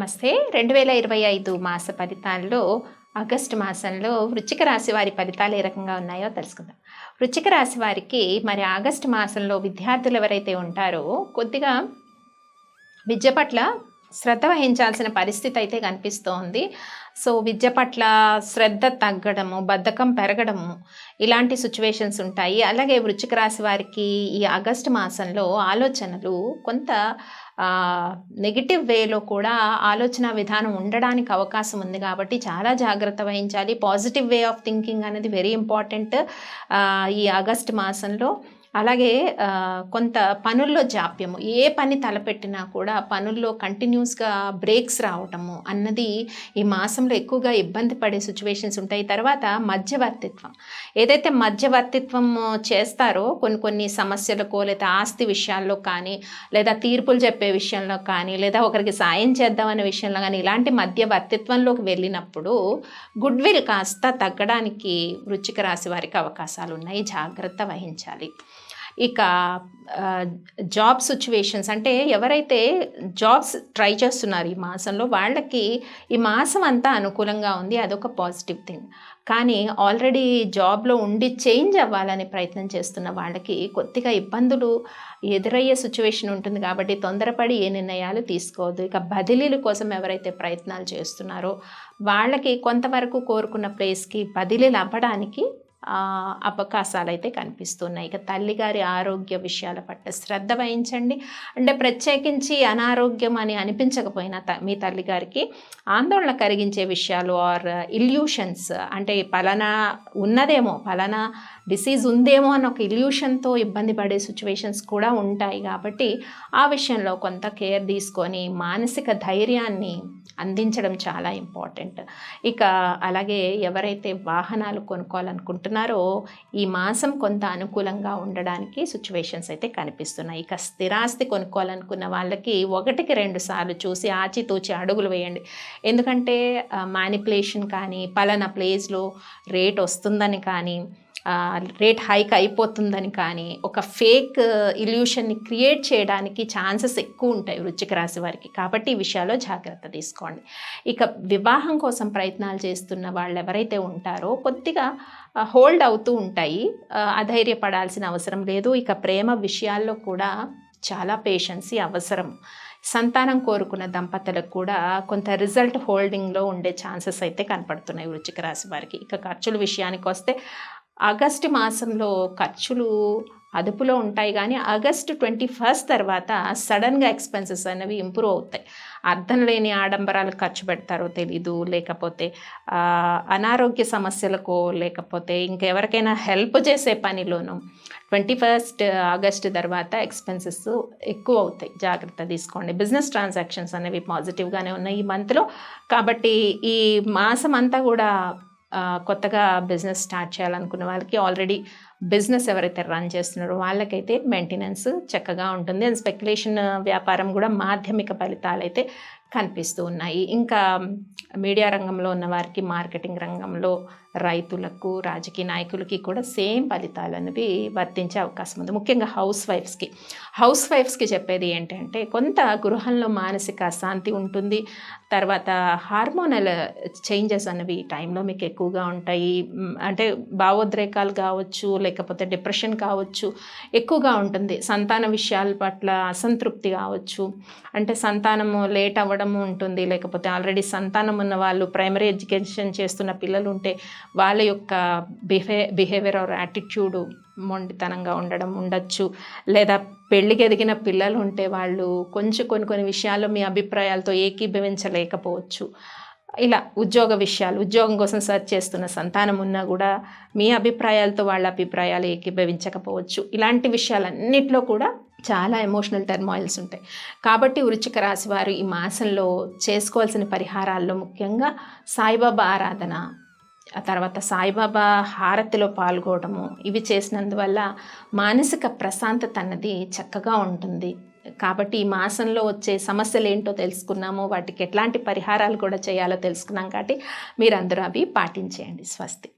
నమస్తే. 2025 మాస ఫలితాల్లో ఆగస్టు మాసంలో వృశ్చిక రాశి వారి ఫలితాలు ఏ రకంగా ఉన్నాయో తెలుసుకుందాం. వృశ్చిక రాశి వారికి మరి ఆగస్టు మాసంలో విద్యార్థులు ఎవరైతే ఉంటారో కొద్దిగా విద్య పట్ల శ్రద్ధ వహించాల్సిన పరిస్థితి అయితే కనిపిస్తోంది. సో విద్య పట్ల శ్రద్ధ తగ్గడము, బద్ధకం పెరగడము ఇలాంటి సిచ్యువేషన్స్ ఉంటాయి. అలాగే వృశ్చిక రాశి వారికి ఈ ఆగస్టు మాసంలో ఆలోచనలు కొంత నెగిటివ్ వేలో కూడా ఆలోచన విధానం ఉండడానికి అవకాశం ఉంది కాబట్టి చాలా జాగ్రత్త వహించాలి. పాజిటివ్ వే ఆఫ్ థింకింగ్ అనేది వెరీ ఇంపార్టెంట్ ఈ ఆగస్టు మాసంలో. అలాగే కొంత పనుల్లో జాప్యము, ఏ పని తలపెట్టినా కూడా పనుల్లో కంటిన్యూస్గా బ్రేక్స్ రావటము అన్నది ఈ మాసంలో ఎక్కువగా ఇబ్బంది పడే సిచ్యువేషన్స్ ఉంటాయి. తర్వాత మధ్యవర్తిత్వం, ఏదైతే మధ్యవర్తిత్వం చేస్తారో కొన్ని సమస్యలకో లేదా ఆస్తి విషయాల్లో కానీ లేదా తీర్పులు చెప్పే విషయంలో కానీ లేదా ఒకరికి సాయం చేద్దామనే విషయంలో కానీ ఇలాంటి మధ్యవర్తిత్వంలోకి వెళ్ళినప్పుడు గుడ్ విల్ కాస్త తగ్గడానికి వృశ్చిక రాశి వారికి అవకాశాలు ఉన్నాయి. జాగ్రత్త వహించాలి. ఇక జాబ్ సిచ్యువేషన్స్, అంటే ఎవరైతే జాబ్స్ ట్రై చేస్తున్నారు ఈ మాసంలో వాళ్ళకి ఈ మాసం అంతా అనుకూలంగా ఉంది, అదొక పాజిటివ్ థింగ్. కానీ ఆల్రెడీ జాబ్లో ఉండి చేంజ్ అవ్వాలని ప్రయత్నం చేస్తున్న వాళ్ళకి కొద్దిగా ఇబ్బందులు ఎదురయ్యే సిచ్యువేషన్ ఉంటుంది కాబట్టి తొందరపడి ఏ నిర్ణయాలు తీసుకోవద్దు. ఇక బదిలీల కోసం ఎవరైతే ప్రయత్నాలు చేస్తున్నారో వాళ్ళకి కొంతవరకు కోరుకున్న ప్లేస్కి బదిలీలు అవ్వడానికి అవకాశాలు అయితే కనిపిస్తున్నాయి. ఇక తల్లిగారి ఆరోగ్య విషయాల పట్ల శ్రద్ధ వహించండి. అంటే ప్రత్యేకించి అనారోగ్యం అని అనిపించకపోయినా మీ తల్లిగారికి ఆందోళన కలిగించే విషయాలు ఆర్ ఇల్యూషన్స్, అంటే పలానా ఉన్నదేమో, పలానా డిసీజ్ ఉందేమో అని ఒక ఇల్యూషన్తో ఇబ్బంది పడే సిచ్యువేషన్స్ కూడా ఉంటాయి కాబట్టి ఆ విషయంలో కొంత కేర్ తీసుకొని మానసిక ధైర్యాన్ని అందించడం చాలా ఇంపార్టెంట్. ఇక అలాగే ఎవరైతే వాహనాలు కొనుక్కోవాలనుకుంటున్నారో ఈ మాసం కొంత అనుకూలంగా ఉండడానికి సిచ్యువేషన్స్ అయితే కనిపిస్తున్నాయి. ఇక స్థిరాస్తి కొనుక్కోవాలనుకున్న వాళ్ళకి 1-2 సార్లు చూసి ఆచితూచి అడుగులు వేయండి. ఎందుకంటే మ్యానిపులేషన్ కానీ, పలానా ప్లేస్లో రేట్ వస్తుందని కానీ, రేట్ హైక్ అయిపోతుందని కానీ ఒక ఫేక్ ఇల్యూషన్ని క్రియేట్ చేయడానికి ఛాన్సెస్ ఎక్కువ ఉంటాయి వృశ్చిక రాశి వారికి. కాబట్టి ఈ విషయాల్లో జాగ్రత్త తీసుకోండి. ఇక వివాహం కోసం ప్రయత్నాలు చేస్తున్న వాళ్ళు ఎవరైతే ఉంటారో కొద్దిగా హోల్డ్ అవుతూ ఉంటాయి, అధైర్యపడాల్సిన అవసరం లేదు. ఇక ప్రేమ విషయాల్లో కూడా చాలా పేషెన్సీ అవసరం. సంతానం కోరుకున్న దంపతులకు కూడా కొంత రిజల్ట్ హోల్డింగ్లో ఉండే ఛాన్సెస్ అయితే కనపడుతున్నాయి వృశ్చిక రాశి వారికి. ఇక ఖర్చుల విషయానికి వస్తే ఆగస్టు మాసంలో ఖర్చులు అదుపులో ఉంటాయి, కానీ ఆగస్టు 21 తర్వాత సడన్గా ఎక్స్పెన్సెస్ అనేవి ఇంప్రూవ్ అవుతాయి. అర్థం లేని ఆడంబరాలు ఖర్చు పెడతారో తెలీదు, లేకపోతే అనారోగ్య సమస్యలకో, లేకపోతే ఇంకెవరికైనా హెల్ప్ చేసే పనిలోనూ 21 ఆగస్టు తర్వాత ఎక్స్పెన్సెస్ ఎక్కువ అవుతాయి. జాగ్రత్త తీసుకోండి. బిజినెస్ ట్రాన్సాక్షన్స్ అనేవి పాజిటివ్గానే ఉన్నాయి ఈ మంత్లో. కాబట్టి ఈ మాసం అంతా కూడా కొత్తగా బిజినెస్ స్టార్ట్ చేయాలనుకున్న వాళ్ళకి, ఆల్రెడీ బిజినెస్ ఎవరైతే రన్ చేస్తున్నారో వాళ్ళకైతే మెయింటెనెన్స్ చక్కగా ఉంటుంది. అండ్ స్పెక్యులేషన్ వ్యాపారం కూడా మాధ్యమిక ఫలితాలు అయితే కనిపిస్తూ ఉన్నాయి. ఇంకా మీడియా రంగంలో ఉన్న వారికి, మార్కెటింగ్ రంగంలో, రైతులకు, రాజకీయ నాయకులకి కూడా సేమ్ ఫలితాలు అనేవి వర్తించే అవకాశం ఉంది. ముఖ్యంగా హౌస్ వైఫ్స్కి చెప్పేది ఏంటంటే కొంత గృహంలో మానసిక అశాంతి ఉంటుంది. తర్వాత హార్మోనల్ చేంజెస్ అనేవి ఈ టైంలో మీకు ఎక్కువగా ఉంటాయి. అంటే భావోద్రేకాలు కావచ్చు, లేకపోతే డిప్రెషన్ కావచ్చు, ఎక్కువగా ఉంటుంది. సంతాన విషయాల పట్ల అసంతృప్తి కావచ్చు, అంటే సంతానము లేట్ అవ్వడము ఉంటుంది, లేకపోతే ఆల్రెడీ సంతానం ఉన్న వాళ్ళు ప్రైమరీ ఎడ్యుకేషన్ చేస్తున్న పిల్లలు ఉంటే వాళ్ళ యొక్క బిహేవియర్ ఆర్ యాటిట్యూడ్ మొండితనంగా ఉండొచ్చు, లేదా పెళ్ళికి ఎదిగిన పిల్లలు ఉంటే వాళ్ళు కొంచెం కొన్ని విషయాల్లో మీ అభిప్రాయాలతో ఏకీభవించలేకపోవచ్చు. ఇలా ఉద్యోగం కోసం సెర్చ్ చేస్తున్న సంతానం ఉన్నా కూడా మీ అభిప్రాయాలతో వాళ్ళ అభిప్రాయాలు ఏకీభవించకపోవచ్చు. ఇలాంటి విషయాలన్నిట్లో కూడా చాలా ఎమోషనల్ టర్మాయిల్స్ ఉంటాయి. కాబట్టి వృశ్చిక రాశి వారు ఈ మాసంలో చేసుకోవాల్సిన పరిహారాల్లో ముఖ్యంగా సాయిబాబా ఆరాధన, ఆ తర్వాత సాయిబాబా హారతిలో పాల్గొనడము, ఇవి చేసినందువల్ల మానసిక ప్రశాంతత అన్నది చక్కగా ఉంటుంది. కాబట్టి ఈ మాసంలో వచ్చే సమస్యలు ఏంటో తెలుసుకున్నాము, వాటికి ఎట్లాంటి పరిహారాలు కూడా చేయాలో తెలుసుకున్నాం. కాబట్టి మీరందరూ అవి పాటించేయండి. స్వస్తి.